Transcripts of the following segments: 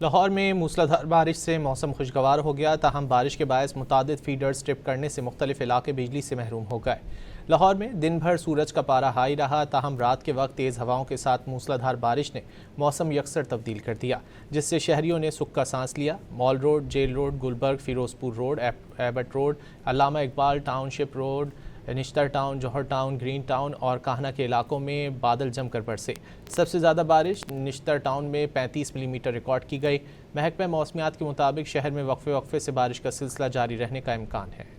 लाहौर में मूसलाधार बारिश से मौसम खुशगवार हो गया, ताहम बारिश के बायस मुतादिद फीडर्स ट्रिप करने से मुख्तलिफ इलाके बिजली से महरूम हो गए। लाहौर में दिन भर सूरज का पारा हाई रहा, ताहम रात के वक्त तेज़ हवाओं के साथ मूसलाधार बारिश ने मौसम यकसर तब्दील कर दिया, जिससे शहरियों ने सुख का सांस लिया। Mall Road, Jail Road, Gulberg, Ferozepur road, Abbott road, Allama Iqbal township road, Nishtar town, Johar town, green town और काहना के इलाकों में बादल जमकर बरसे। सबसे ज़्यादा बारिश निश्तर टाउन में 35 मिलीमीटर रिकॉर्ड की गई। महकमा मौसमियात के मुताबिक शहर में वक्फे वक्फे से बारिश का सिलसिला जारी रहने का इम्कान है।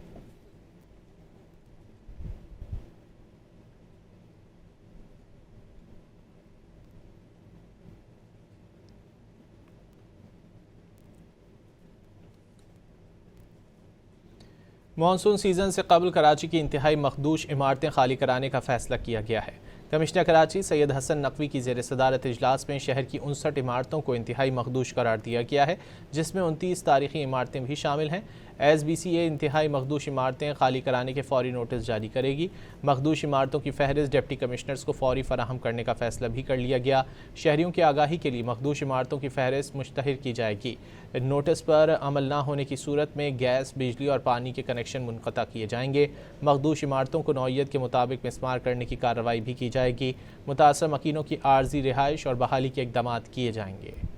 मानसून सीज़न से कबल कराची की इंतहाई मखदूश इमारतें खाली कराने का फैसला किया गया है। कमिश्नर कराची सैयद हसन नकवी की ज़ेर सदारत इजलास में शहर की 59 इमारतों को इंतहाई मखदूश करार दिया गया है, जिसमें 29 तारीखी इमारतें भी शामिल हैं। SBCA इंतहाई मखदूश इमारतें खाली कराने के फौरी नोटिस जारी करेगी। मखदूश इमारतों की फहरिस्त डिप्टी कमिश्नर्स को फौरी फराहम करने का फैसला भी कर लिया गया। शहरियों की आगाही के लिए मखदूश इमारतों की फहरिस्त मुश्तहर की जाएगी। नोटिस पर अमल न होने की सूरत में गैस, बिजली और पानी के कनेक्शन मुनक़ता किए जाएंगे। मखदूश इमारतों को नौइयत के मुताबिक मिस्मार करने की कार्रवाई भी की जाएगी। मुतासर मकीनों की आर्जी रिहाइश और बहाली के इक़दाम किए जाएंगे।